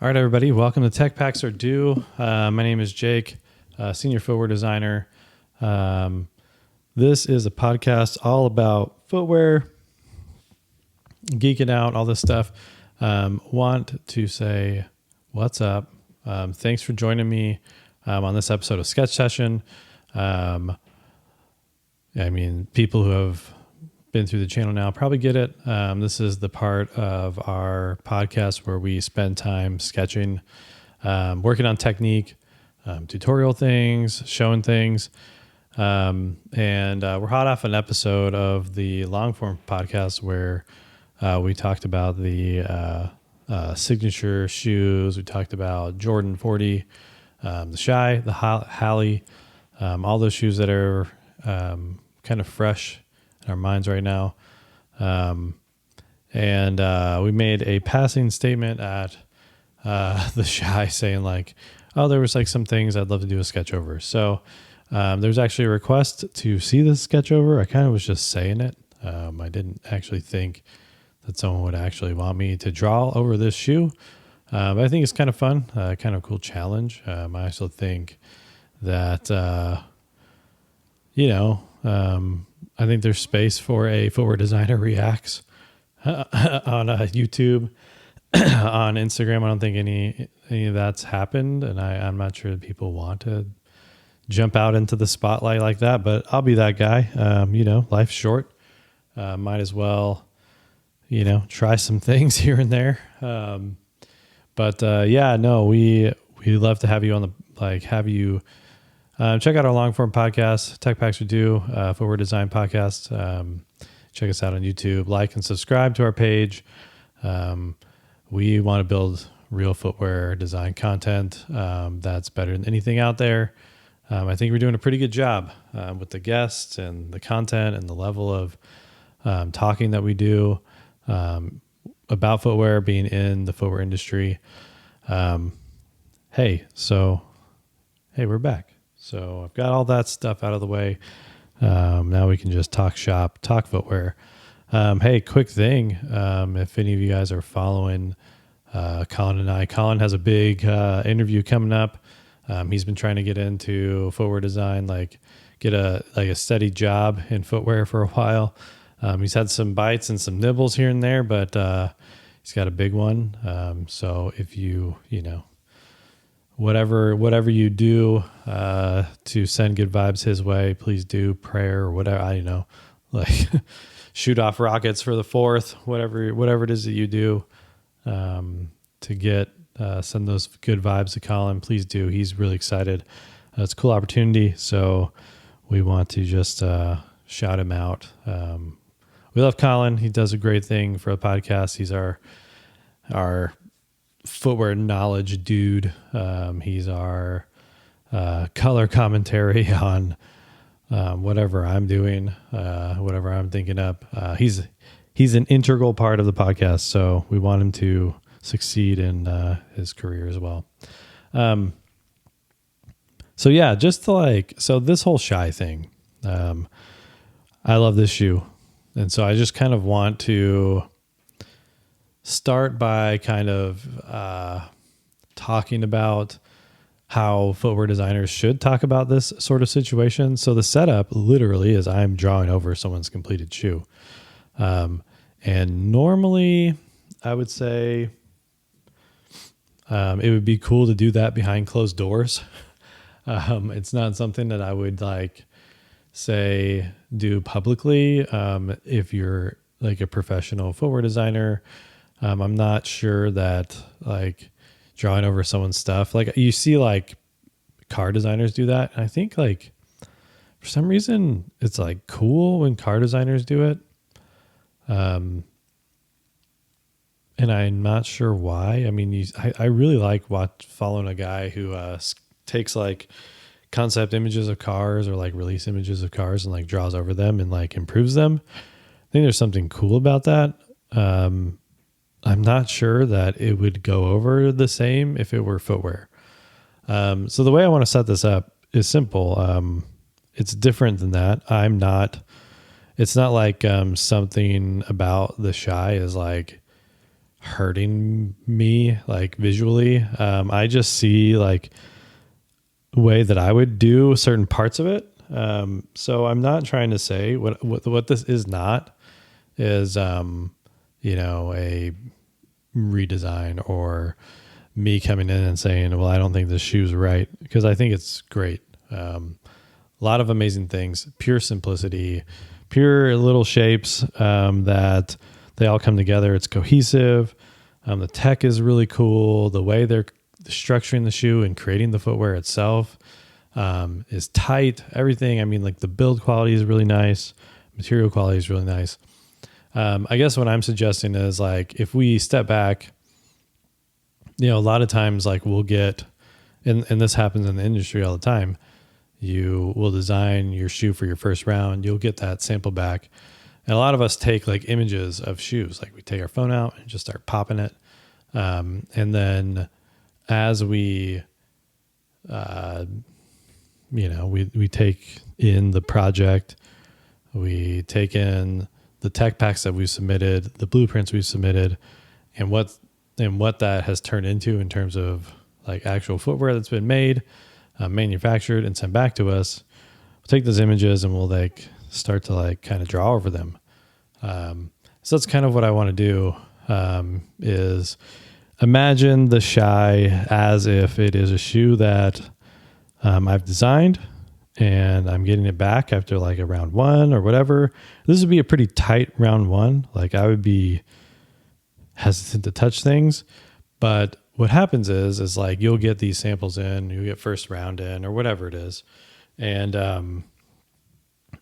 All right, everybody. Welcome to Tech Packs Are Due. My name is Jake, senior footwear designer. This is a podcast all about footwear, geeking out, all this stuff. Want to say what's up. Thanks for joining me on this episode of Sketch Session. People who have been through the channel now probably get it. This is the part of our podcast where we spend time sketching, working on technique, tutorial things, showing things. And we're hot off an episode of the long form podcast where we talked about the signature shoes. We talked about Jordan 40, the Shai, the Halley, all those shoes that are kind of fresh in our minds right now. We made a passing statement at the Shai saying there was some things I'd love to do a sketch over. So there's actually a request to see this sketch over. I kind of was just saying it. I didn't actually think that someone would actually want me to draw over this shoe. But I think it's kind of fun, kind of cool challenge. I also think that, I think there's space for a footwear designer reacts on YouTube, on Instagram. I don't think any of that's happened, and I'm not sure that people want to jump out into the spotlight like that. But I'll be that guy. Life's short. Might as well, try some things here and there. We love to have you on have you. Check out our long form podcast, Tech Packs Are Due, Footwear Design Podcast. Check us out on YouTube. Like and subscribe to our page. We want to build real footwear design content that's better than anything out there. I think we're doing a pretty good job with the guests and the content and the level of talking that we do about footwear, being in the footwear industry. Hey, we're back. So I've got all that stuff out of the way. Now we can just talk shop, talk footwear. Hey, quick thing. If any of you guys are following Colin and I, Colin has a big interview coming up. He's been trying to get into footwear design, get a steady job in footwear for a while. He's had some bites and some nibbles here and there, but he's got a big one. So if you whatever you do to send good vibes his way, please do. Prayer or whatever, I don't know, shoot off rockets for the 4th, whatever it is that you do to get send those good vibes to Colin. Please do. He's really excited. It's a cool opportunity, so we want to just shout him out. We love Colin. He does a great thing for the podcast. He's our footwear knowledge dude. He's our color commentary on whatever I'm doing, whatever I'm thinking up. He's an integral part of the podcast, so we want him to succeed in his career as well. So this whole Shai thing, I love this shoe, and so I just kind of want to start by kind of talking about how footwear designers should talk about this sort of situation. So the setup literally is I'm drawing over someone's completed shoe. And normally I would say it would be cool to do that behind closed doors. It's not something that I would say do publicly. If you're a professional footwear designer, I'm not sure that drawing over someone's stuff, you see car designers do that. And I think for some reason it's cool when car designers do it. And I'm not sure why. I really like following a guy who takes concept images of cars or release images of cars and draws over them and improves them. I think there's something cool about that. I'm not sure that it would go over the same if it were footwear. So the way I want to set this up is simple. It's different than that. It's not something about the Shai is hurting me like visually. I just see like the way that I would do certain parts of it. So I'm not trying to say what this is not is, a redesign or me coming in and saying, well, I don't think this shoe's right, because I think it's great. A lot of amazing things, pure simplicity, pure little shapes, that they all come together. It's cohesive. The tech is really cool. The way they're structuring the shoe and creating the footwear itself, is tight. Everything. I mean, like the build quality is really nice. Material quality is really nice. I guess what I'm suggesting is like, if we step back, a lot of times like we'll get, and this happens in the industry all the time. You will design your shoe for your first round. You'll get that sample back. And a lot of us take like images of shoes. Like we take our phone out and just start popping it. And then as we, we take in the project, we take in the tech packs that we've submitted, the blueprints we've submitted, and what that has turned into in terms of like actual footwear that's been made, manufactured and sent back to us. We'll take those images and we'll like start to like kind of draw over them. So that's kind of what I want to do, is imagine the Shai as if it is a shoe that I've designed and I'm getting it back after like a round one or whatever. This would be a pretty tight round one. Like I would be hesitant to touch things, but what happens is like, you'll get these samples in, you get first round in or whatever it is. And,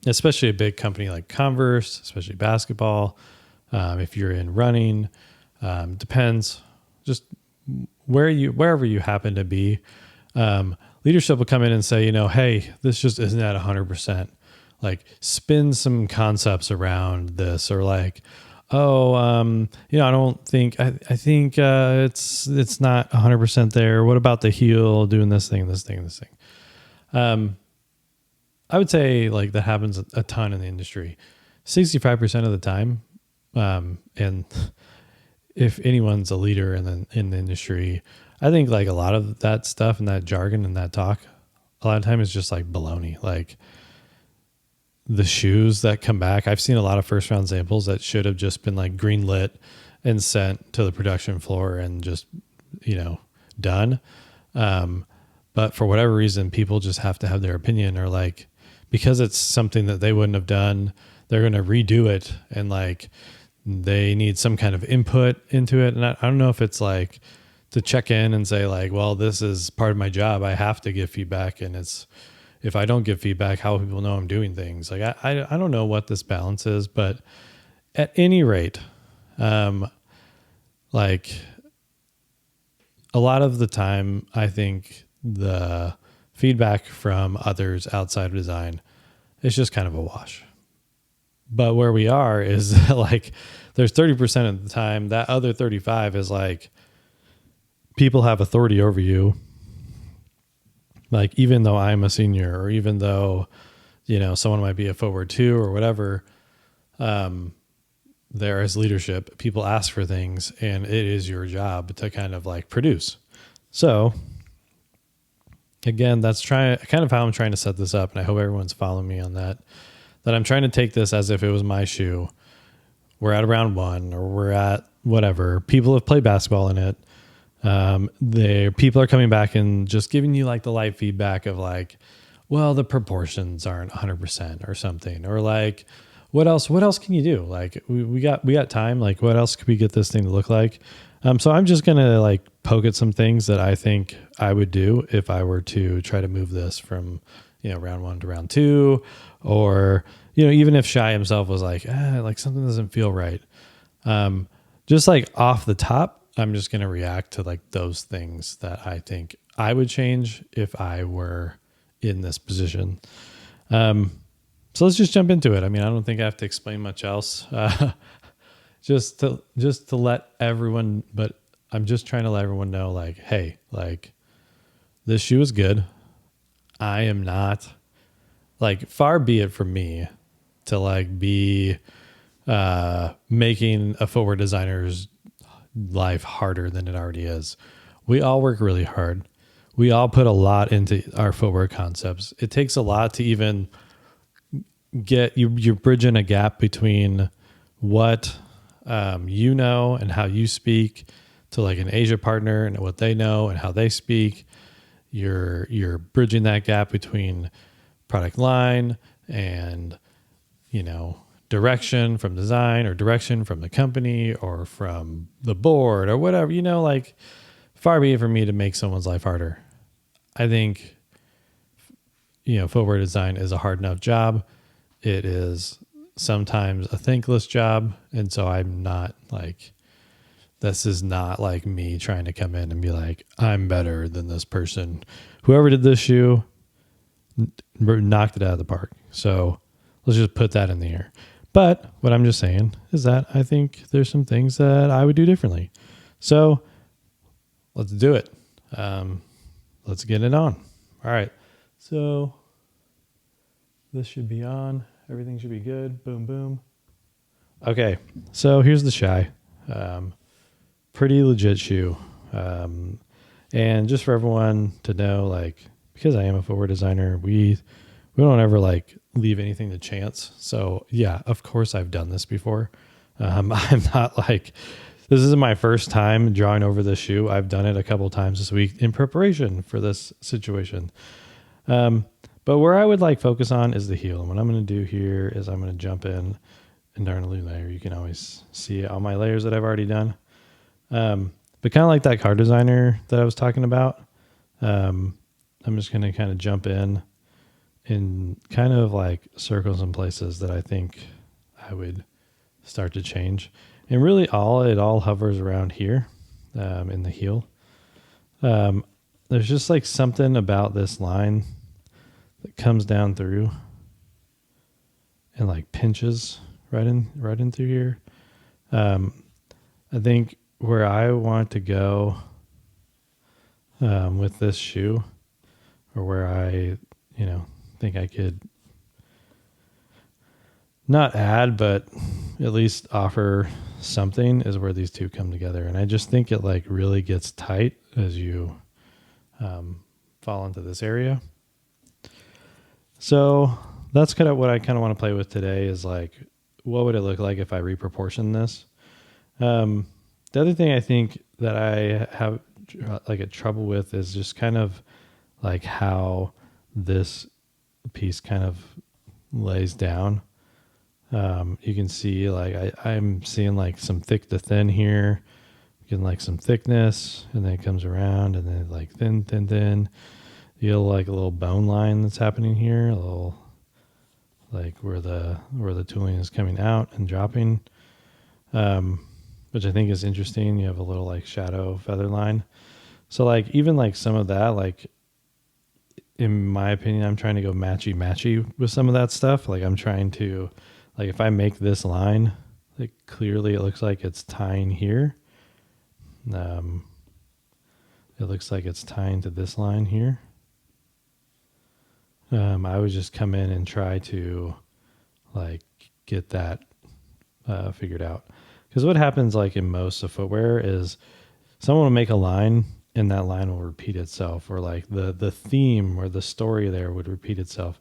especially a big company like Converse, especially basketball. If you're in running, depends just wherever you happen to be. Leadership will come in and say, hey, this just isn't at 100%. Like spin some concepts around this, or like, I don't think, I think, it's not 100% there. What about the heel doing this thing? I would say like that happens a ton in the industry, 65% of the time. And if anyone's a leader in the industry, I think like a lot of that stuff and that jargon and that talk, a lot of time is just like baloney. Like the shoes that come back, I've seen a lot of first round samples that should have just been like green lit and sent to the production floor and just, done. But for whatever reason, people just have to have their opinion, or like, because it's something that they wouldn't have done, they're going to redo it. And like, they need some kind of input into it. And I don't know if it's like to check in and say like, well, this is part of my job. I have to give feedback. And if I don't give feedback, how will people know I'm doing things? Like, I don't know what this balance is, but at any rate, like a lot of the time, I think the feedback from others outside of design is just kind of a wash. But where we are is like, there's 30% of the time, that other 35 is like, people have authority over you. Like, even though I'm a senior, or even though, someone might be a forward two or whatever, there is leadership. People ask for things, and it is your job to kind of like produce. So again, that's kind of how I'm trying to set this up. And I hope everyone's following me on that I'm trying to take this as if it was my shoe. We're at round one, or we're at whatever. People have played basketball in it. People are coming back and just giving you like the light feedback of like, well, the proportions aren't 100% or something, or like, what else can you do? Like we got time. Like, what else could we get this thing to look like? So I'm just going to like poke at some things that I think I would do if I were to try to move this from, round one to round two, or, even if Shai himself was like, like something doesn't feel right. Just like off the top, I'm just going to react to like those things that I think I would change if I were in this position. So let's just jump into it. I mean, I don't think I have to explain much else. Just to let everyone, but I'm just trying to let everyone know like, hey, like this shoe is good. I am not, like, far be it from me to like be making a footwear designer's life harder than it already is. We all work really hard. We all put a lot into our footwear concepts. It takes a lot to even get you're bridging a gap between what you know and how you speak to like an Asia partner and what they know and how they speak. You're bridging that gap between product line and, you know, direction from design or direction from the company or from the board or whatever, you know, like far be it for me to make someone's life harder. I think, you know, footwear design is a hard enough job. It is sometimes a thankless job. And so I'm not like, this is not like me trying to come in and be like, I'm better than this person. Whoever did this shoe knocked it out of the park. So let's just put that in the air. But what I'm just saying is that I think there's some things that I would do differently. So let's do it. Let's get it on. All right. So this should be on. Everything should be good. Boom, boom. Okay. So here's the Shai. Pretty legit shoe. And just for everyone to know, like, because I am a footwear designer, we don't ever like leave anything to chance. So yeah, of course I've done this before. I'm not like, this isn't my first time drawing over this shoe. I've done it a couple times this week in preparation for this situation. But where I would like focus on is the heel. And what I'm going to do here is I'm going to jump in and darn a new layer. You can always see all my layers that I've already done. But kind of like that car designer that I was talking about, I'm just going to kind of jump in kind of like circles and places that I think I would start to change. And really it all hovers around here, in the heel. There's just like something about this line that comes down through and like pinches right in through here. I think where I want to go, with this shoe, or where I, you know, think I could not add, but at least offer something, is where these two come together. And I just think it like really gets tight as you fall into this area. So that's kind of what I kind of want to play with today, is like, what would it look like if I reproportion this? The other thing I think that I have like a trouble with is just kind of like how this piece kind of lays down. You can see like I'm seeing like some thick to thin here, getting like some thickness, and then it comes around and then like thin. You know, like a little bone line that's happening here, a little like where the tooling is coming out and dropping, which I think is interesting. You have a little like shadow feather line. So like even like some of that, like in my opinion, I'm trying to go matchy with some of that stuff. Like I'm trying to, like if I make this line, like clearly it looks like it's tying here. It looks like it's tying to this line here. I would just come in and try to like get that figured out. Because what happens like in most of footwear is someone will make a line and that line will repeat itself, or like the theme or the story there would repeat itself.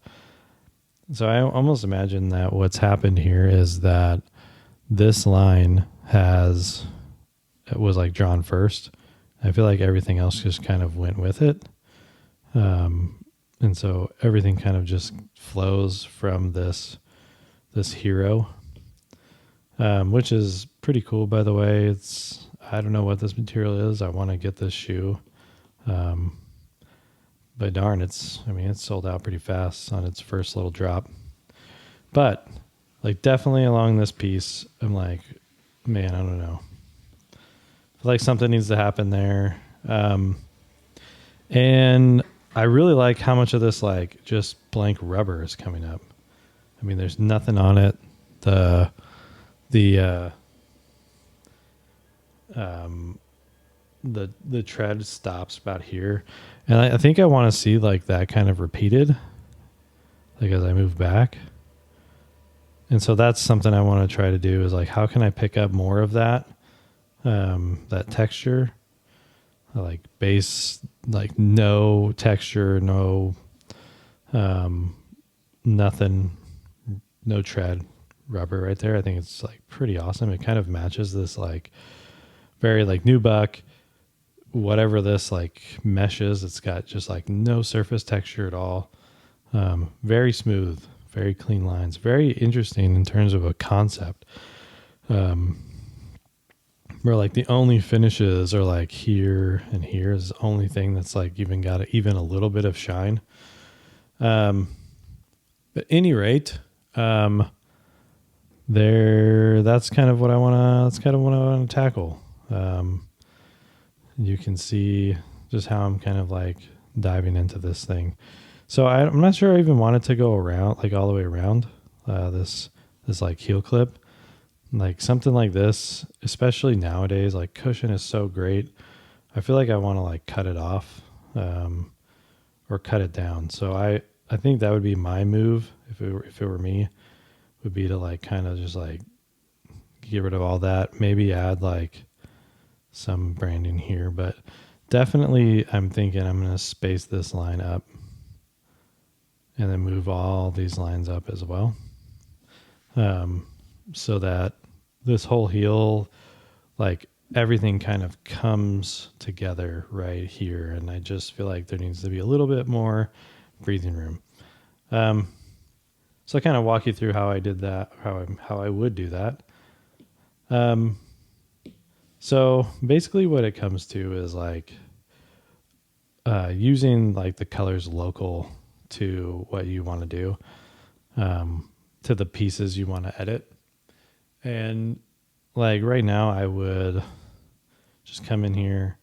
So I almost imagine that what's happened here is that this line it was like drawn first. I feel like everything else just kind of went with it. And so everything kind of just flows from this hero, which is pretty cool, by the way. I don't know what this material is. I want to get this shoe. But darn, it's sold out pretty fast on its first little drop. But like definitely along this piece, I'm like, man, I don't know. I feel like something needs to happen there. And I really like how much of this like just blank rubber is coming up. I mean, there's nothing on it. The tread stops about here, and I think I want to see like that kind of repeated, like as I move back. And so that's something I want to try to do, is like, how can I pick up more of that that texture, like base, like no texture, no, nothing, no tread rubber right there. I think it's like pretty awesome. It kind of matches this like very like nubuck, whatever this like mesh is. It's got just like no surface texture at all. Very smooth, very clean lines, very interesting in terms of a concept. Where like the only finishes are like here and here is the only thing that's like even got even a little bit of shine. At any rate, that's kind of what I want to tackle. You can see just how I'm kind of like diving into this thing. So I'm not sure I even wanted to go around, like all the way around this like heel clip. Like something like this, especially nowadays, like cushion is so great. I feel like I want to like cut it off or cut it down. So I think that would be my move if it were me, would be to like kind of just like get rid of all that. Maybe add like some branding here, but definitely I'm thinking I'm going to space this line up and then move all these lines up as well. So that this whole heel, like everything kind of comes together right here. And I just feel like there needs to be a little bit more breathing room. So I kind of walk you through how I did that, how I would do that. So basically what it comes to is like using like the colors local to what you want to do, to the pieces you want to edit. And like right now I would just come in here,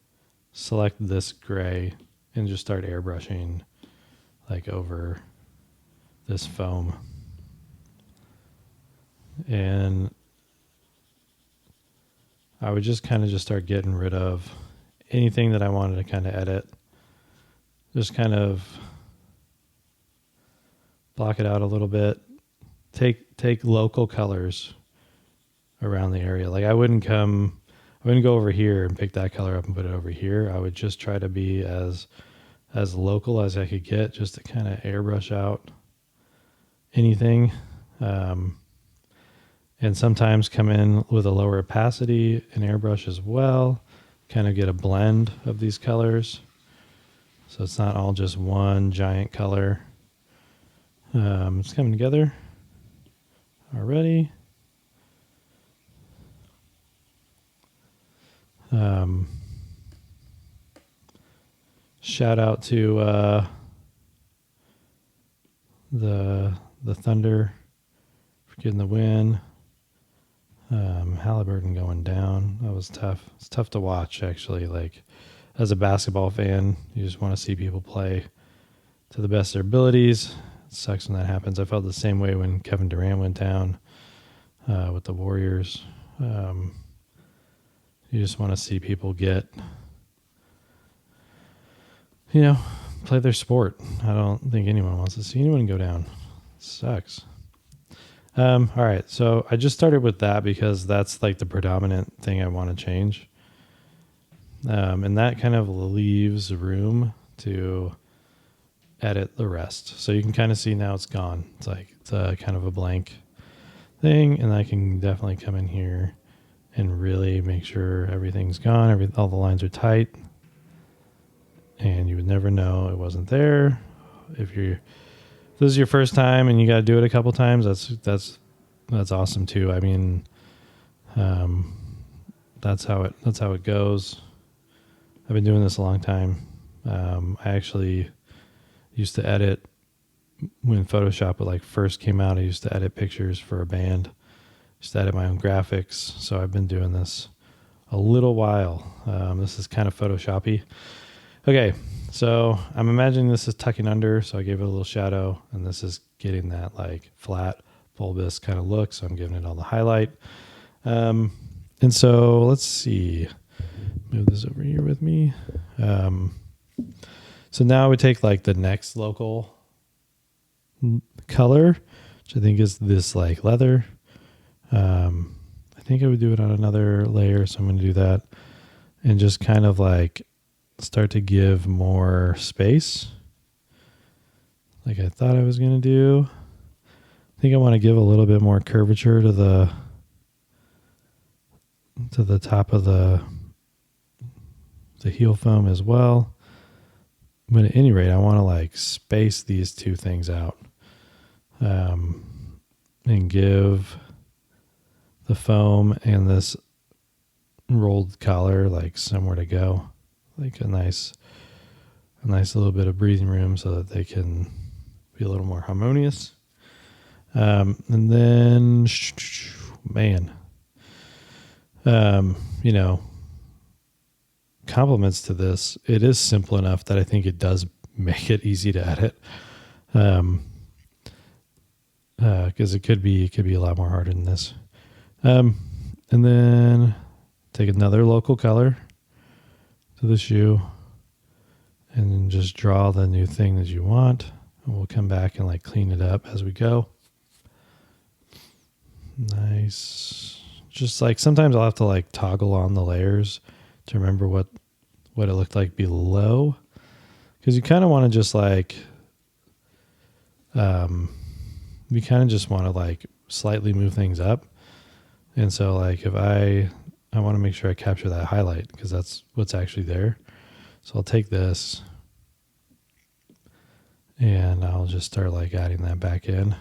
select this gray and just start airbrushing like over this foam. And I would just kind of just start getting rid of anything that I wanted to kind of edit. Just kind of block it out a little bit. Take local colors around the area. Like I wouldn't go over here and pick that color up and put it over here. I would just try to be as local as I could get, just to kind of airbrush out anything. And sometimes come in with a lower opacity and airbrush as well, kind of get a blend of these colors. So it's not all just one giant color. It's coming together already. Shout out to the Thunder for getting the win. Halliburton going down. That was tough. It's tough to watch, actually. Like, as a basketball fan, you just want to see people play to the best of their abilities. It sucks when that happens. I felt the same way when Kevin Durant went down with the Warriors. You just want to see people get, play their sport. I don't think anyone wants to see anyone go down. It sucks. All right. So I just started with that because that's like the predominant thing I want to change. And that kind of leaves room to edit the rest. So you can kind of see now it's gone. It's like, it's kind of a blank thing. And I can definitely come in here and really make sure everything's gone. All the lines are tight. And you would never know it wasn't there. If this is your first time and you got to do it a couple times, that's awesome too. I mean, that's how it goes. I've been doing this a long time. I actually used to edit when Photoshop first came out. I used to edit pictures for a band. I used to edit my own graphics. So I've been doing this a little while. This is kind of Photoshoppy. Okay, so I'm imagining this is tucking under, so I gave it a little shadow, and this is getting that like flat, bulbous kind of look, so I'm giving it all the highlight. And so let's see, move this over here with me. So now I would take like the next local color, which I think is this like leather. I think I would do it on another layer. So I'm going to do that and just kind of like start to give more space like I thought I was going to do. I think I want to give a little bit more curvature to the top of the heel foam as well. But at any rate, I want to like space these two things out, and give the foam and this rolled collar like somewhere to go, like a nice little bit of breathing room so that they can be a little more harmonious. And then, man, you know, compliments to this, it is simple enough that I think it does make it easy to edit. Because it could be a lot more harder than this. And then take another local color to the shoe and then just draw the new thing that you want. And we'll come back and like clean it up as we go. Nice. Just like sometimes I'll have to like toggle on the layers to remember what it looked like below. Because you kind of want to just like, we kind of just want to like slightly move things up. And so like if I want to make sure I capture that highlight because that's what's actually there. So I'll take this and I'll just start like adding that back in.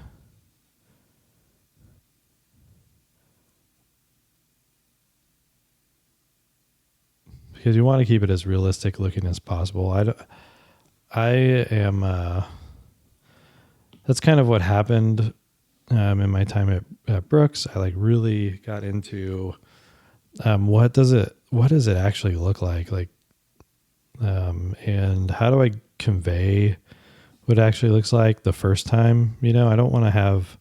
Because you want to keep it as realistic looking as possible. That's kind of what happened in my time at Brooks. I like really got into what does it actually look like? Like, and how do I convey what it actually looks like the first time? You know, I don't have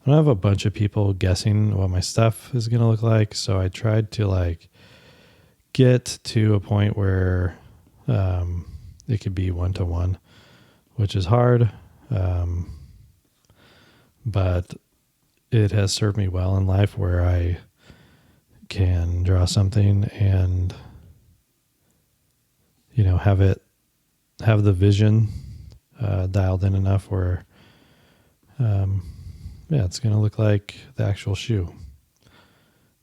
a bunch of people guessing what my stuff is going to look like. So I tried to like get to a point where it could be one-to-one, which is hard. But it has served me well in life where I can draw something and, you know, have the vision dialed in enough where, it's going to look like the actual shoe.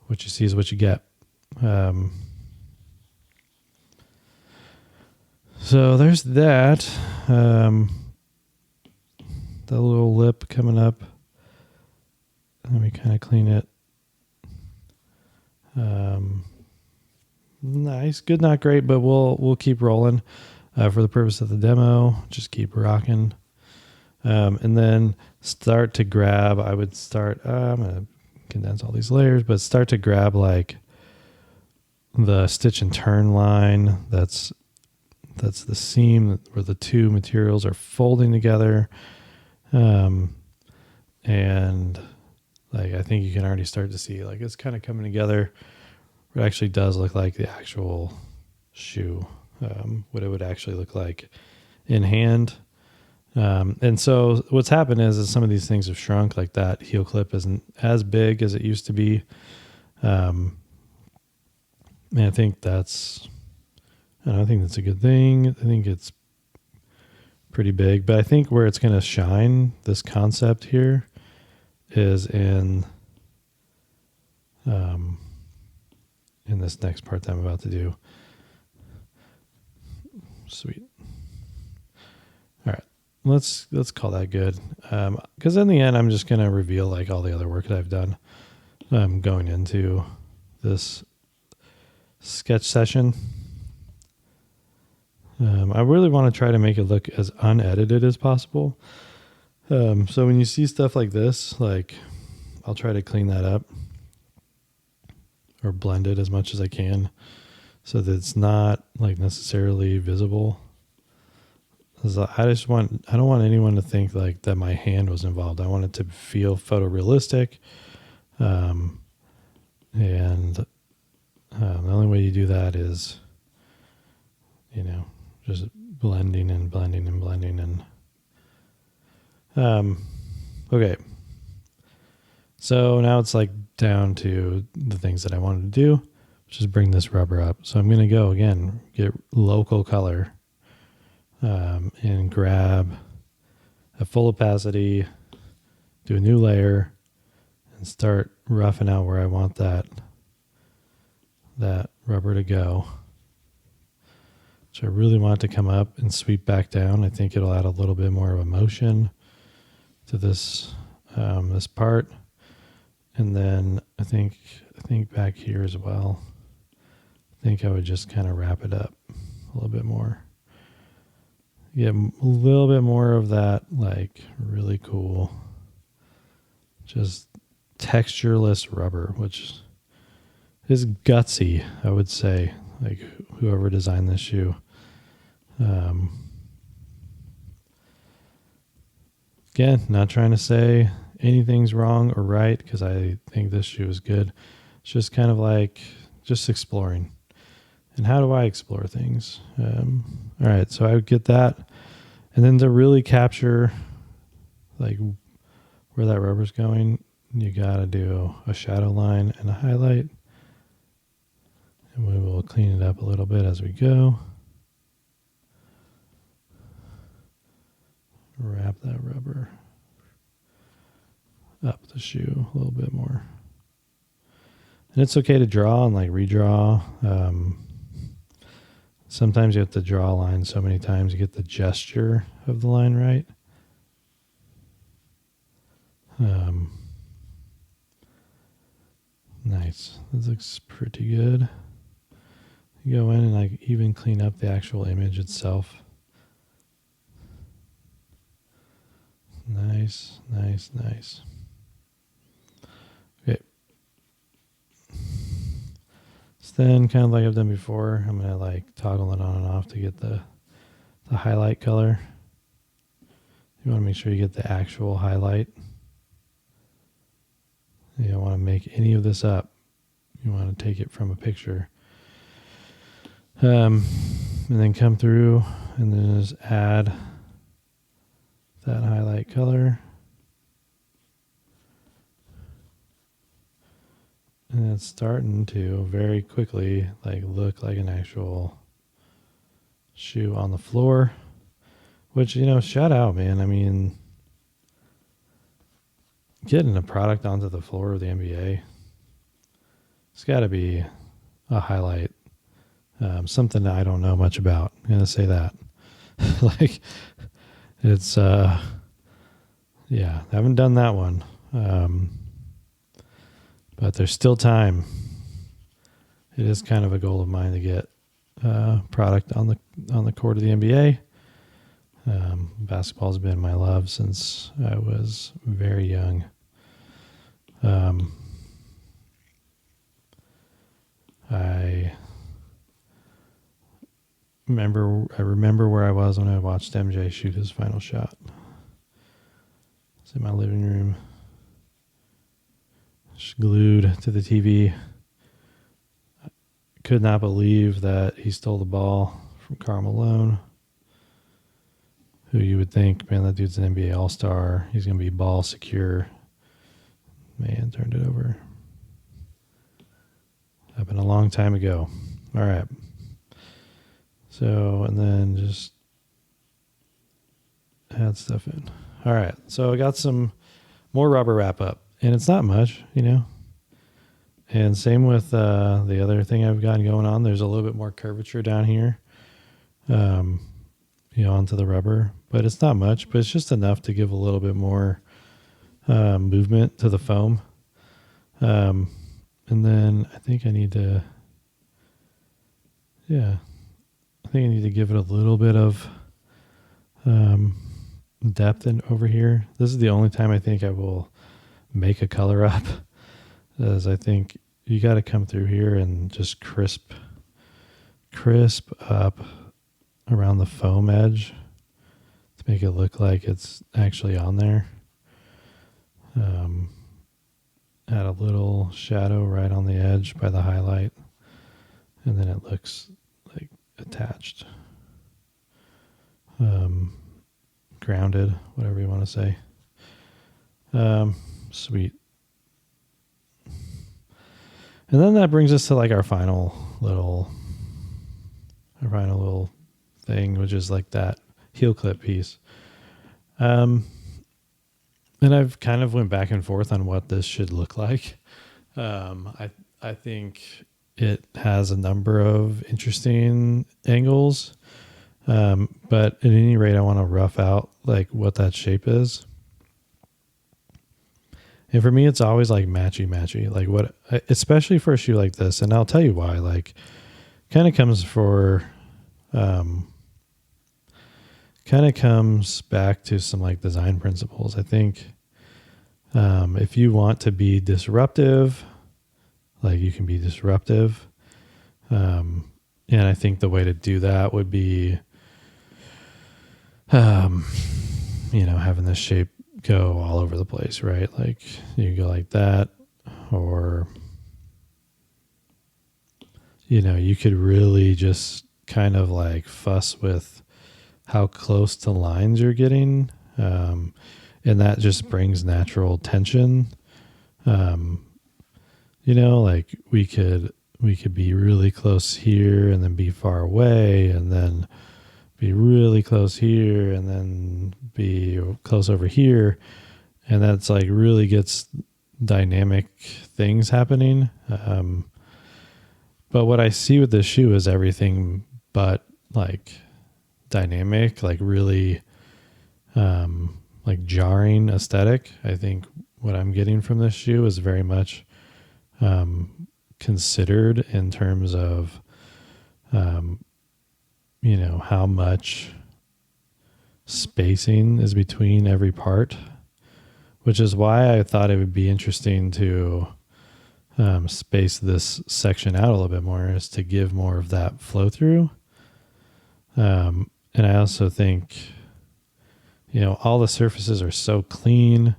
What you see is what you get. So there's that. The little lip coming up. Let me kind of clean it. Nice, good, not great, but we'll keep rolling for the purpose of the demo. Just keep rocking, and then start to grab. I would start. I'm gonna condense all these layers, but start to grab like the stitch and turn line. That's the seam where the two materials are folding together. And like, I think you can already start to see like it's kind of coming together. It actually does look like the actual shoe, what it would actually look like in hand. And so what's happened is some of these things have shrunk, like that heel clip isn't as big as it used to be. And I think that's a good thing. I think it's pretty big, but I think where it's going to shine, this concept here, is in this next part that I'm about to do. Sweet. All right, let's call that good. Because in the end, I'm just going to reveal like all the other work that I've done going into this sketch session. I really want to try to make it look as unedited as possible. So when you see stuff like this, like I'll try to clean that up or blend it as much as I can so that it's not like necessarily visible. I don't want anyone to think like that my hand was involved. I want it to feel photorealistic. And the only way you do that is, you know, just blending and blending and blending. And okay. So now it's like down to the things that I wanted to do, which is bring this rubber up. So I'm going to go again, get local color, and grab a full opacity, do a new layer, and start roughing out where I want that rubber to go. So I really want it to come up and sweep back down. I think it'll add a little bit more of a motion to this this part. And then I think back here as well. I think I would just kind of wrap it up a little bit more. Get a little bit more of that, like really cool, just textureless rubber, which is gutsy, I would say. Like whoever designed this shoe. Again, not trying to say anything's wrong or right, because I think this shoe is good. It's just kind of like just exploring. And how do I explore things? All right, so I would get that. And then to really capture like where that rubber's going, you got to do a shadow line and a highlight. And we will clean it up a little bit as we go. Wrap that rubber up the shoe a little bit more. And it's okay to draw and like redraw. Sometimes you have to draw a line so many times you get the gesture of the line right. Nice. This looks pretty good. You go in and like even clean up the actual image itself. Nice, nice, nice. Okay. So then, kind of like I've done before, I'm gonna like toggle it on and off to get the highlight color. You want to make sure you get the actual highlight. You don't want to make any of this up. You want to take it from a picture. And then come through and then just add that highlight color. And it's starting to very quickly like look like an actual shoe on the floor, which, you know, shout out, man. I mean, getting a product onto the floor of the NBA, it's got to be a highlight. Something that I don't know much about. I'm going to say that. Like, it's, yeah, I haven't done that one. But there's still time. It is kind of a goal of mine to get product on the court of the NBA. Basketball's been my love since I was very young. I remember where I was when I watched MJ shoot his final shot. It's in my living room, just glued to the TV. I could not believe that he stole the ball from Karl Malone, who you would think, man, that dude's an NBA All-Star. He's going to be ball secure. Man, turned it over. Happened a long time ago. All right. So, and then just add stuff in. All right. So I got some more rubber wrap up, and it's not much, you know. And same with the other thing I've got going on. There's a little bit more curvature down here, you know, onto the rubber, but it's not much, but it's just enough to give a little bit more movement to the foam. And then I think I need to, give it a little bit of depth in over here. This is the only time I think I will make a color up, as I think you got to come through here and just crisp up around the foam edge to make it look like it's actually on there. Add a little shadow right on the edge by the highlight, and then it looks like attached, grounded, whatever you want to say. Sweet. And then that brings us to like our final little thing, which is like that heel clip piece. And I've kind of went back and forth on what this should look like. I think it has a number of interesting angles. But at any rate, I want to rough out like what that shape is. And for me, it's always like matchy, like what, especially for a shoe like this. And I'll tell you why, like kind of comes back to some like design principles. I think, if you want to be disruptive, like you can be disruptive. And I think the way to do that would be, having this shape go all over the place, right? Like you go like that, or, you could really just kind of like fuss with how close to lines you're getting. And that just brings natural tension. Like we could be really close here and then be far away and then be really close here and then be close over here. And that's like really gets dynamic things happening. But what I see with this shoe is everything but like dynamic, like really like jarring aesthetic. I think what I'm getting from this shoe is very much considered in terms of how much spacing is between every part, which is why I thought it would be interesting to space this section out a little bit more, is to give more of that flow through. And I also think, all the surfaces are so clean.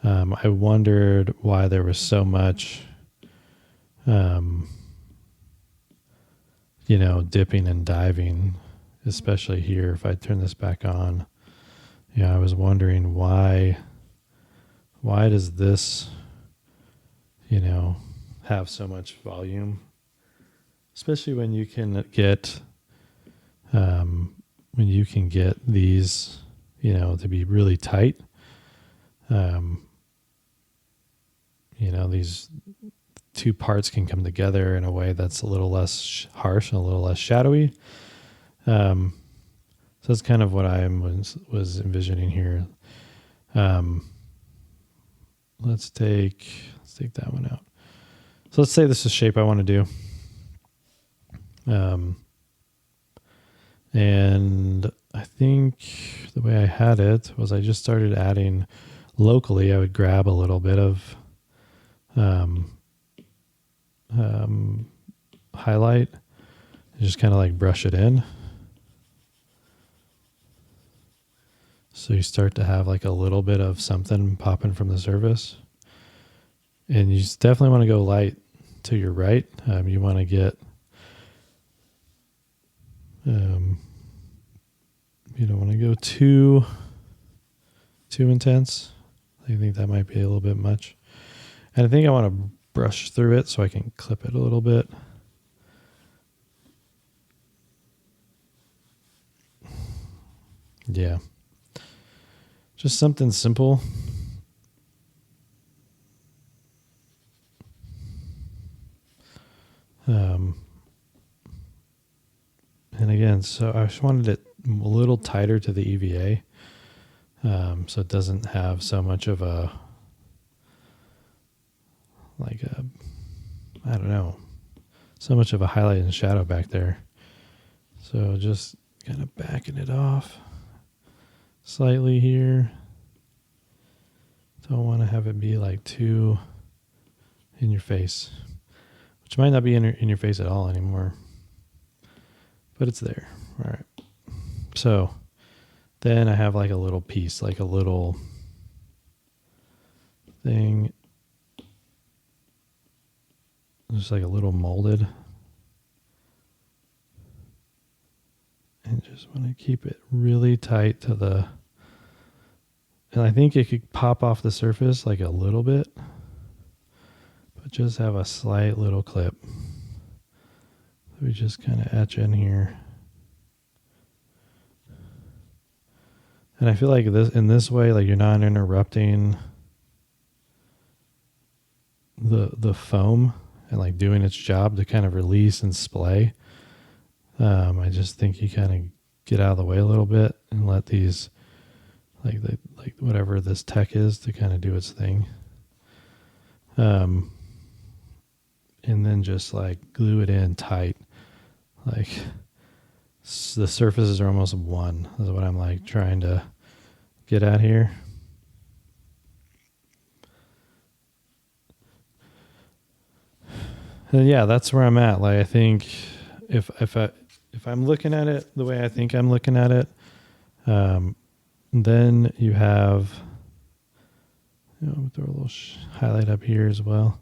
I wondered why there was so much, dipping and diving, especially here. If I turn this back on, I was wondering why does this, have so much volume, especially when you can get, these, to be really tight. These two parts can come together in a way that's a little less harsh and a little less shadowy. So that's kind of what I was envisioning here. Let's take that one out. So let's say this is a shape I want to do. And I think the way I had it was I just started adding locally. I would grab a little bit of highlight and just kind of like brush it in. So you start to have like a little bit of something popping from the surface. And you definitely want to go light to your right. You want to get, you don't want to go too intense. I think that might be a little bit much. And I think I want to brush through it so I can clip it a little bit. Yeah. Just something simple. And again, so I just wanted it a little tighter to the EVA. So it doesn't have so much of a, so much of a highlight and shadow back there. So just kind of backing it off slightly here. Don't want to have it be like too in your face, which might not be in your face at all anymore, but it's there. All right. So then I have like a little piece, like a little thing, just like a little molded, and just want to keep it really tight to the, and I think it could pop off the surface like a little bit, but just have a slight little clip. We just kind of etch in here. And I feel like in this way, like you're not interrupting the foam and like doing its job to kind of release and splay. I just think you kind of get out of the way a little bit and let these like whatever this tech is to kind of do its thing. And then just like glue it in tight. Like the surfaces are almost one. Is what I'm like trying to get at here. And yeah, that's where I'm at. Like I think if I'm looking at it the way I think I'm looking at it, then you have, throw a little highlight up here as well.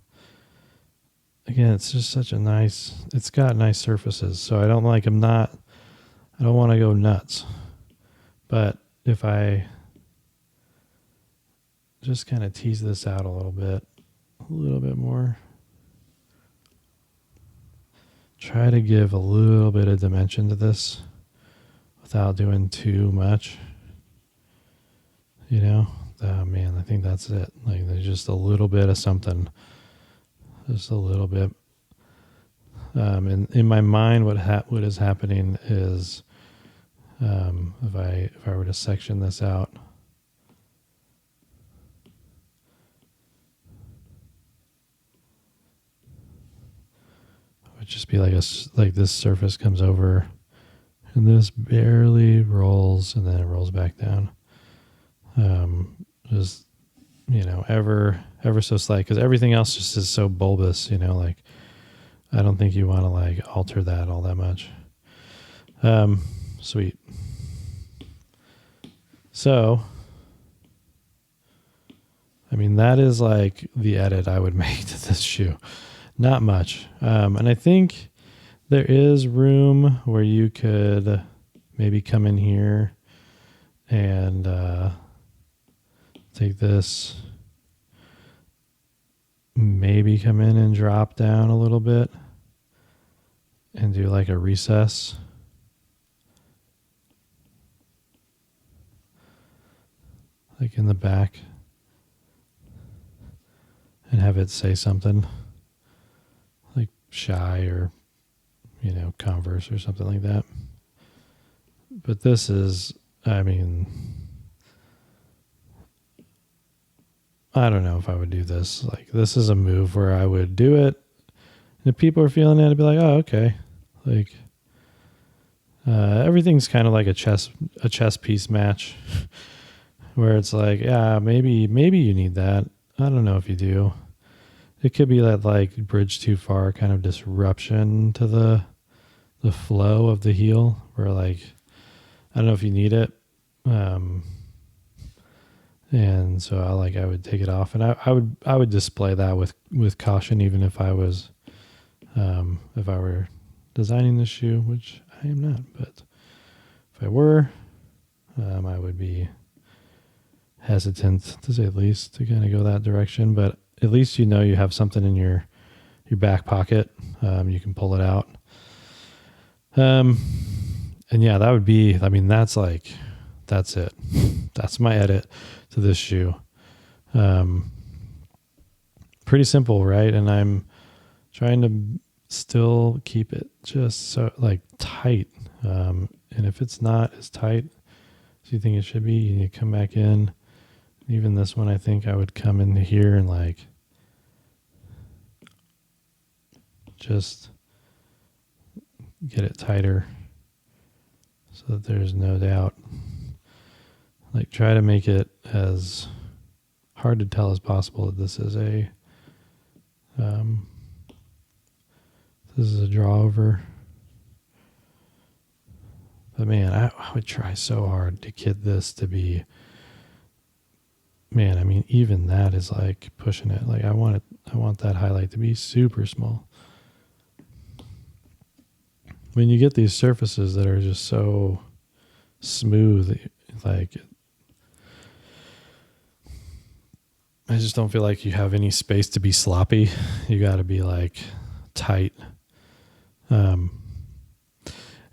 Again, it's just such a nice, it's got nice surfaces. So I don't want to go nuts. But if I just kind of tease this out a little bit more, try to give a little bit of dimension to this without doing too much. Oh man, I think that's it. Like there's just a little bit of something, just a little bit. And in my mind, what is happening is, if I were to section this out, it would just be like this surface comes over, and this barely rolls, and then it rolls back down. Just ever so slight, because everything else just is so bulbous. Like I don't think you want to like alter that all that much. Sweet. So, I mean, that is like the edit I would make to this shoe. Not much. And I think there is room where you could maybe come in here and take this, maybe come in and drop down a little bit and do like a recess. Like in the back, and have it say something like Shai or, Converse or something like that. But this is, I mean, I don't know if I would do this. Like this is a move where I would do it, and if people are feeling it, I'd be like, oh, okay. Like everything's kind of like a chess piece match. Where it's like, yeah, maybe you need that. I don't know if you do. It could be that like bridge too far kind of disruption to the flow of the heel, where like I don't know if you need it. And so I would take it off, and I would display that with caution, even if I was if I were designing the shoe, which I am not, but if I were, I would be hesitant, to say the least, to kind of go that direction. But at least you have something in your back pocket. You can pull it out. And yeah, that would be, I mean, that's it. That's my edit to this shoe. Pretty simple, right? And I'm trying to still keep it just so like tight. And if it's not as tight as you think it should be, you need to come back in. Even this one, I think I would come into here and like just get it tighter so that there's no doubt. Like try to make it as hard to tell as possible that this is a drawover. But man, I would try so hard to get this to be, man, I mean, even that is like pushing it. Like I want that highlight to be super small. When you get these surfaces that are just so smooth, like I just don't feel like you have any space to be sloppy. You got to be like tight.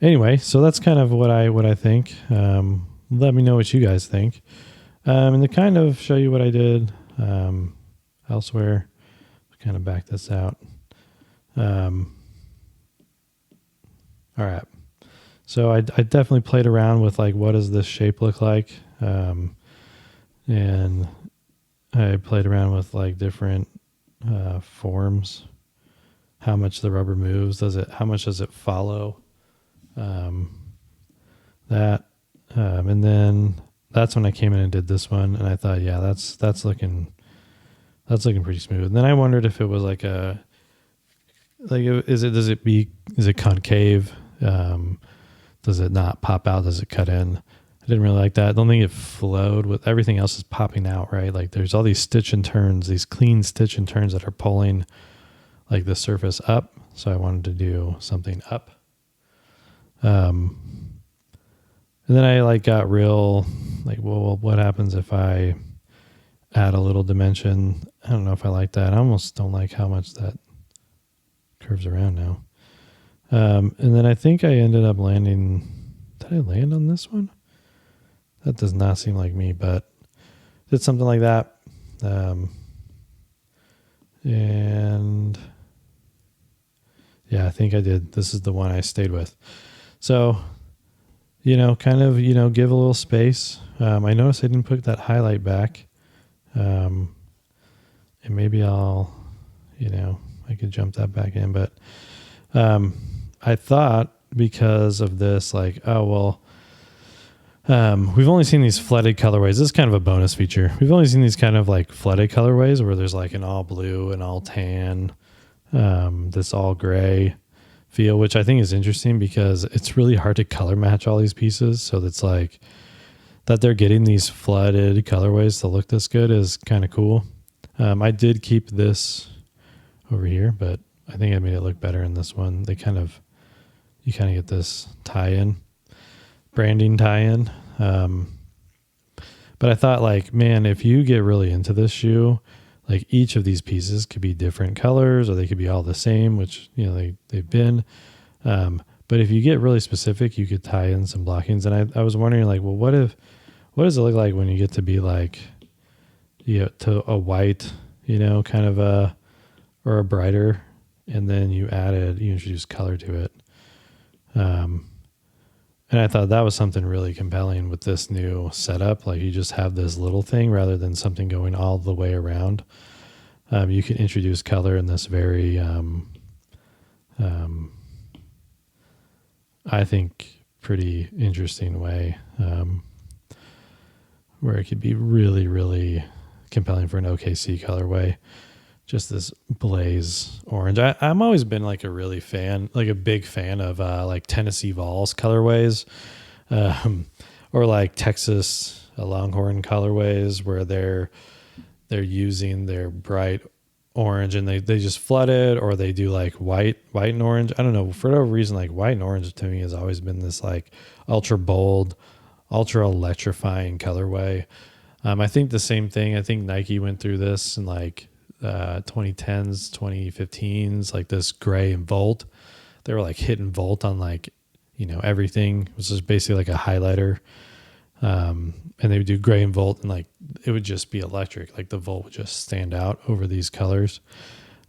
Anyway, so that's kind of what I think. Let me know what you guys think. And to kind of show you what I did elsewhere, kind of back this out. All right. So I definitely played around with like, what does this shape look like? And I played around with like different forms. How much the rubber moves? How much does it follow? That, and then that's when I came in and did this one, and I thought, yeah, that's looking pretty smooth. And then I wondered if it was like is it concave? Does it not pop out? Does it cut in? I didn't really like that. I don't think it flowed with everything else is popping out, right? Like there's all these stitch and turns, these clean stitch and turns that are pulling like the surface up. So I wanted to do something up. And then I like got real like, well, what happens if I add a little dimension? I don't know if I like that. I almost don't like how much that curves around now. And then I think I ended up landing, did I land on this one? That does not seem like me, but did something like that. And yeah, I think I did. This is the one I stayed with. So, kind of, give a little space. I noticed I didn't put that highlight back. And maybe I'll, I could jump that back in, but, I thought because of this, like, oh, well, we've only seen these flooded colorways. This is kind of a bonus feature. We've only seen these kind of like flooded colorways where there's like an all blue and all tan, this all gray feel, which I think is interesting because it's really hard to color match all these pieces. So that's like that they're getting these flooded colorways to look this good is kind of cool. I did keep this over here, but I think I made it look better in this one. You kind of get this tie-in, branding tie-in. But I thought like, man, if you get really into this shoe, like each of these pieces could be different colors or they could be all the same, which, they've been. But if you get really specific, you could tie in some blockings. And I was wondering like, well, what does it look like when you get to be like, to a white, kind of or a brighter, and then you introduce color to it. And I thought that was something really compelling with this new setup. Like you just have this little thing rather than something going all the way around. You can introduce color in this very, I think, pretty interesting way, where it could be really, really compelling for an OKC colorway. Just this blaze orange. I'm always been like a big fan of like Tennessee Vols colorways, or like Texas Longhorn colorways where they're using their bright orange and they just flood it, or they do like white and orange. I don't know, for whatever reason, like white and orange to me has always been this like ultra bold, ultra electrifying colorway. I think the same thing. I think Nike went through this in like 2010s, 2015s, like this gray and Volt. They were like hitting Volt on like, everything. It was just basically like a highlighter. And they would do gray and Volt and like, it would just be electric. Like the Volt would just stand out over these colors.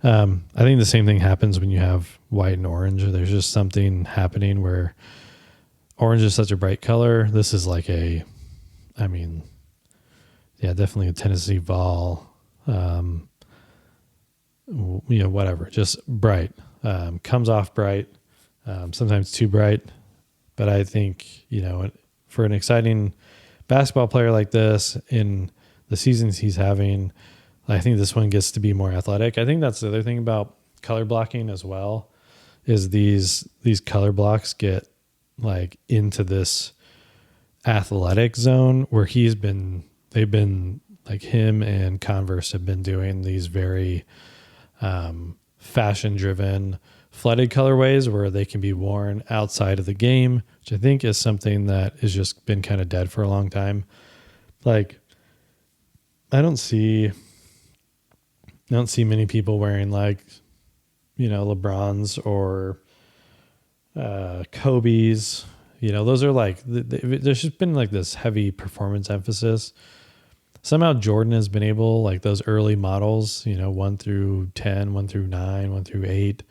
I think the same thing happens when you have white and orange. There's just something happening where orange is such a bright color. This is like definitely a Tennessee Vol, whatever, just bright, comes off bright, sometimes too bright. But I think, for an exciting basketball player like this in the seasons he's having, I think this one gets to be more athletic. I think that's the other thing about color blocking as well, is these color blocks get like into this athletic zone where they've been like him and Converse have been doing these very fashion driven flooded colorways where they can be worn outside of the game, which I think is something that has just been kind of dead for a long time. Like I don't see I don't see many people wearing like, LeBrons or Kobe's. Those are like, there's just been like this heavy performance emphasis. Somehow Jordan has been able, like those early models, 1 through 10, 1 through 9, 1 through 8,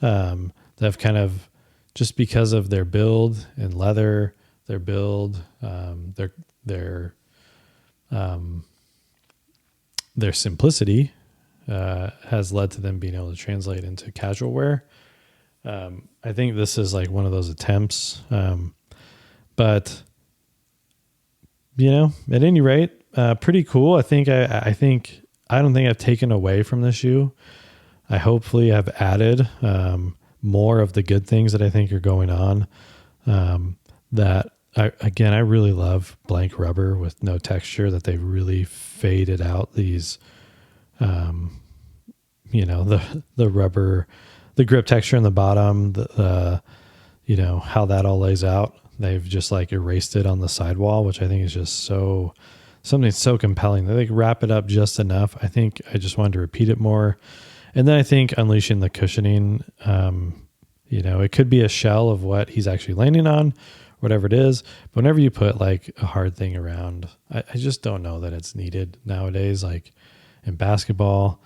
that have kind of, just because of their build and leather, their build, their simplicity, has led to them being able to translate into casual wear. I think this is like one of those attempts. But at any rate, pretty cool. I don't think I've taken away from the shoe. I hopefully have added, more of the good things that I think are going on. I really love blank rubber with no texture, that they really faded out these, the rubber, the grip texture in the bottom, how that all lays out. They've just like erased it on the sidewall, which I think is just something so compelling. They like wrap it up just enough. I think I just wanted to repeat it more. And then I think unleashing the cushioning, it could be a shell of what he's actually landing on, whatever it is. But whenever you put like a hard thing around, I just don't know that it's needed nowadays. Like in basketball,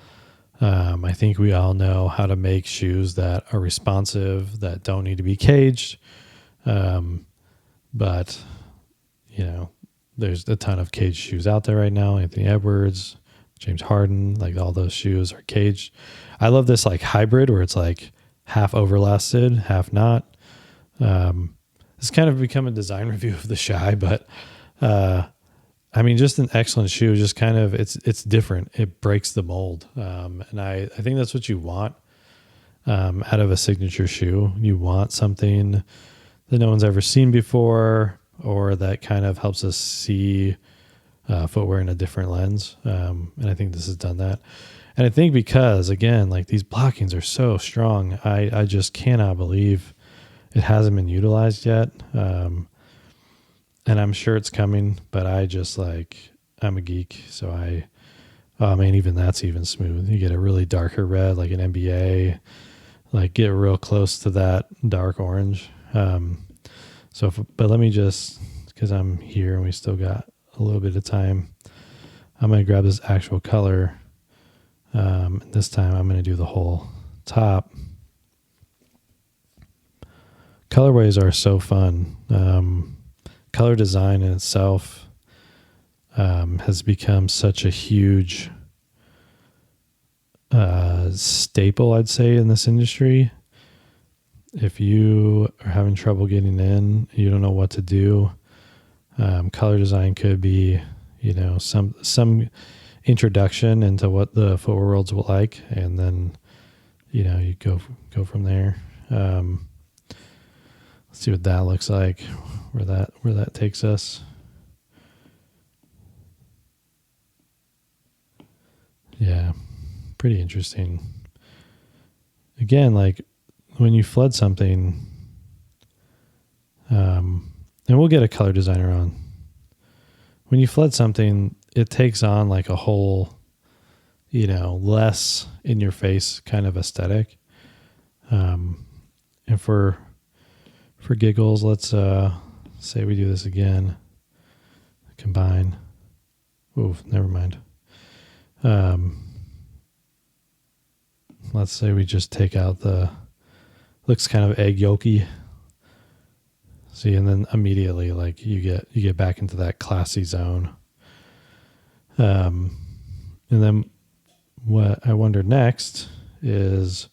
I think we all know how to make shoes that are responsive, that don't need to be caged. But there's a ton of caged shoes out there right now. Anthony Edwards, James Harden, like all those shoes are caged. I love this like hybrid where it's like half overlasted, half not. It's kind of become a design review of the Shai, but just an excellent shoe. Just kind of, it's different. It breaks the mold. And I think that's what you want out of a signature shoe. You want something that no one's ever seen before, or that kind of helps us see footwear in a different lens. And I think this has done that. And I think because, again, like these blockings are so strong, I just cannot believe it hasn't been utilized yet. And I'm sure it's coming, but I'm a geek. So even that's even smooth. You get a really darker red, like an NBA, like get real close to that dark orange. But let me just, because I'm here and we still got a little bit of time, I'm going to grab this actual color. This time I'm going to do the whole top. Colorways are so fun. Color design in itself has become such a huge staple, I'd say, in this industry. If you are having trouble getting in, you don't know what to do, color design could be, some introduction into what the footwear world's like, and then, you go from there. Let's see what that looks like, where that takes us. Yeah, pretty interesting. Again, like when you flood something, and we'll get a color designer on. When you flood something, it takes on like a whole, less in your face kind of aesthetic. And for giggles, let's say we do this again. Combine. Oh, never mind. Let's say we just take out looks kind of egg yolky. See, and then immediately like you get back into that classy zone. And then what I wonder next is,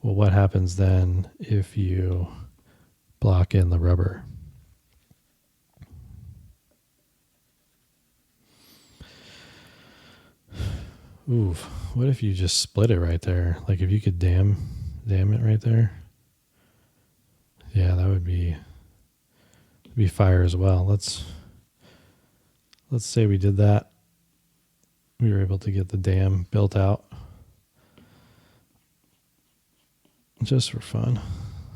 well, what happens then if you block in the rubber? Ooh, what if you just split it right there? Like if you could dam it right there. Yeah, that would be fire as well. Let's say we did that. We were able to get the dam built out just for fun.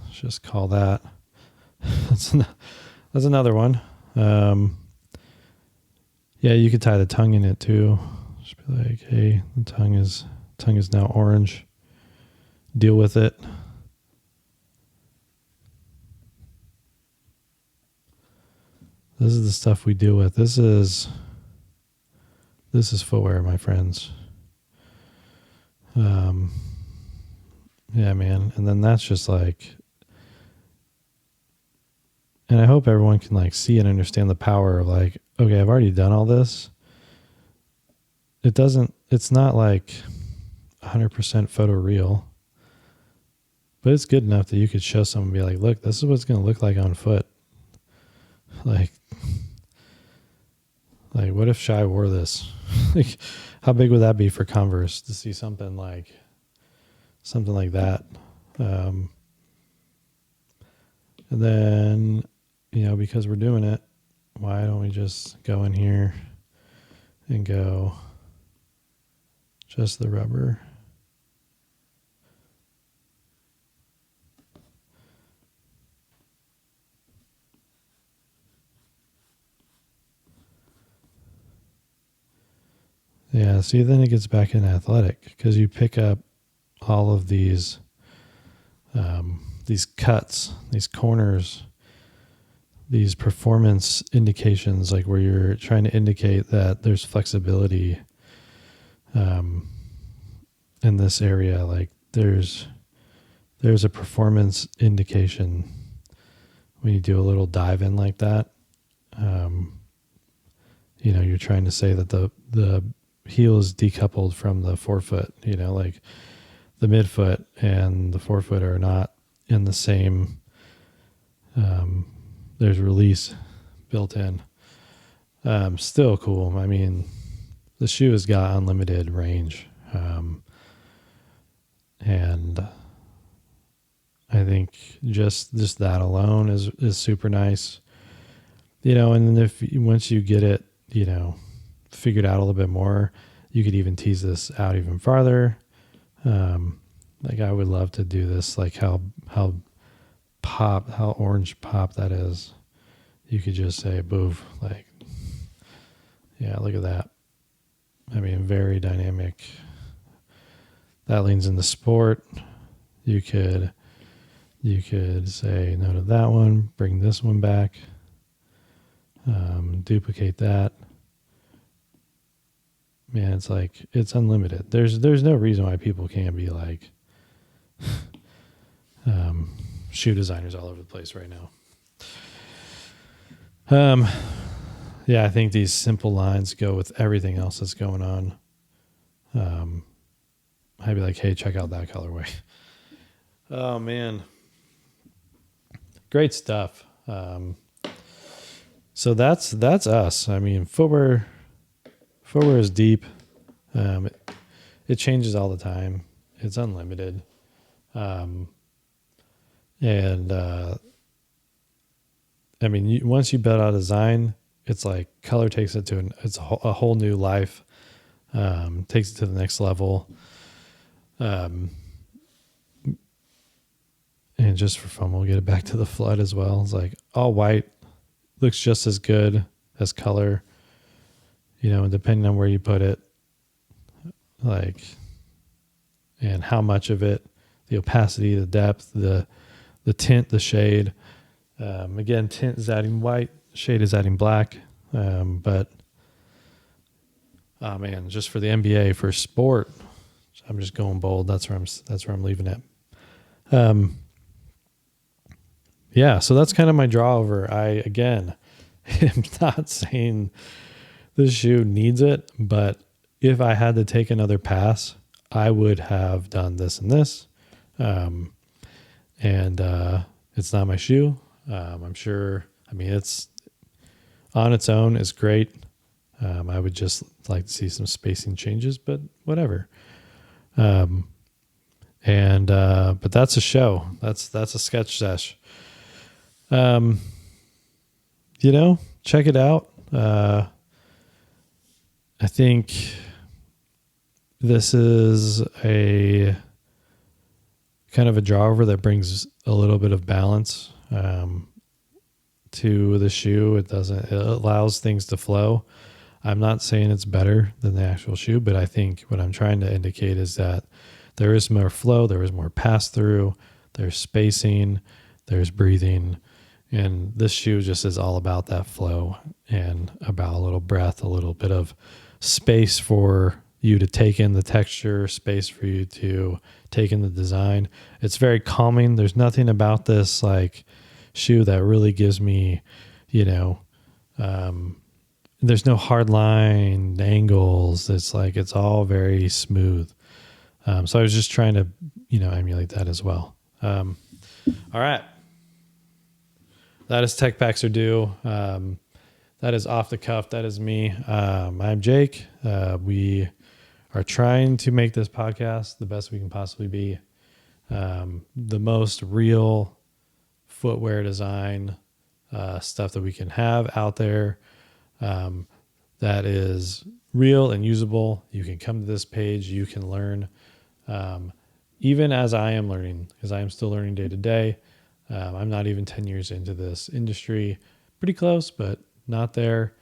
Let's just call that. That's another one. Yeah, you could tie the tongue in it too. Just be like, hey, the tongue is tongue is now orange. Deal with it. This is the stuff we deal with. This is footwear, my friends. Yeah, man. And then that's just like, and I hope everyone can like see and understand the power of like, okay, I've already done all this. It's not like 100% photo real, but it's good enough that you could show someone and be like, look, this is what it's going to look like on foot. Like what if Shai wore this? Like, how big would that be for Converse to see something like that? And then, because we're doing it, why don't we just go in here and go just the rubber? Yeah, see, then it gets back in athletic because you pick up all of these cuts, these corners, these performance indications, like where you're trying to indicate that there's flexibility in this area. Like there's a performance indication when you do a little dive in like that. You're trying to say that the heel is decoupled from the forefoot, like the midfoot and the forefoot are not in the same, there's release built in. Still cool. I mean, the shoe has got unlimited range. And I think just that alone is super nice, and then once you get it, figured out a little bit more, you could even tease this out even farther. Like I would love to do this, like how orange pop that is. You could just say boof, like, yeah, look at that. I mean, very dynamic. That leans into sport. You could say no to that one, bring this one back, duplicate that. Man, it's like, it's unlimited. There's no reason why people can't be like shoe designers all over the place right now. Yeah, I think these simple lines go with everything else that's going on. I'd be like, hey, check out that colorway. Oh man, great stuff. So that's us. I mean, footwear is deep. It changes all the time. It's unlimited. I mean, once you build out a design, it's like color takes it to a whole new life. Takes it to the next level. And just for fun, we'll get it back to the flood as well. It's like all white looks just as good as color, and depending on where you put it, like, and how much of it, the opacity, the depth, the tint, the shade. Again, tint is adding white, shade is adding black. But oh man, just for the NBA, for sport, I'm just going bold. That's where I'm leaving it. Yeah, so that's kind of my drawover. I again am not saying this shoe needs it, but if I had to take another pass, I would have done this and this. It's not my shoe. I'm sure. I mean, it's on its own is great. I would just like to see some spacing changes, but whatever. But that's a show. That's a sketch sesh. Check it out. I think this is a kind of a drawover that brings a little bit of balance to the shoe. It allows things to flow. I'm not saying it's better than the actual shoe, but I think what I'm trying to indicate is that there is more flow, there is more pass through, there's spacing, there's breathing. And this shoe just is all about that flow and about a little breath, a little bit of space for you to take in the texture, space for you to take in the design. It's very calming. There's nothing about this like shoe that really gives me, you know, there's no hard line angles. It's like, it's all very smooth. So I was just trying to, emulate that as well. All right. That is Tech Packs Are Due. That is Off the Cuff. That is me. I'm Jake. We are trying to make this podcast the best we can possibly be. The most real footwear design stuff that we can have out there that is real and usable. You can come to this page. You can learn even as I am learning, because I am still learning day to day. I'm not even 10 years into this industry. Pretty close, but not there.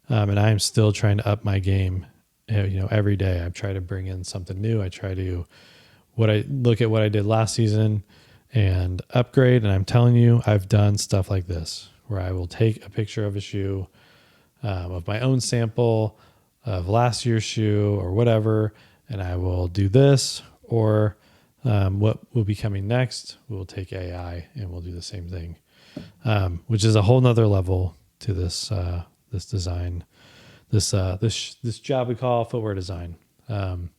And I am still trying to up my game. Every day I try to bring in something new. I try to look at what I did last season and upgrade. And I'm telling you, I've done stuff like this where I will take a picture of a shoe, of my own sample of last year's shoe or whatever, and I will do this, or what will be coming next, we'll take AI and we'll do the same thing, which is a whole nother level to this design, this job we call footwear design. All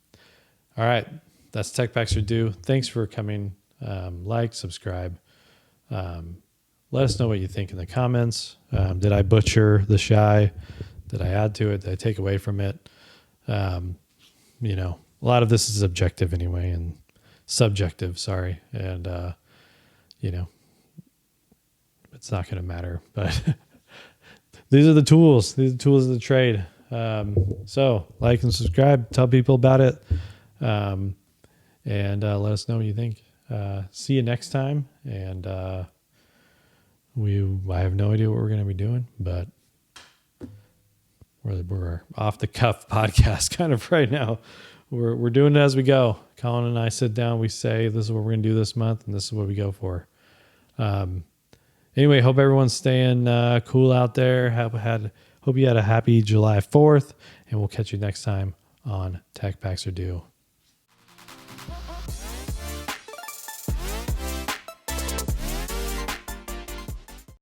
right, that's Tech Packs Are Due. Thanks for coming. Like, subscribe. Let us know what you think in the comments. Did I butcher the Shai? Did I add to it? Did I take away from it? A lot of this is objective anyway, and subjective, sorry. And, it's not going to matter, but these are the tools. These are the tools of the trade. So like and subscribe, tell people about it. And let us know what you think. See you next time. And, I have no idea what we're going to be doing, but we're off the cuff podcast kind of right now. We're doing it as we go. Colin and I sit down, we say, this is what we're going to do this month, and this is what we go for. Anyway, hope everyone's staying cool out there. Hope you had a happy July 4th, and we'll catch you next time on Tech Packs Are Due.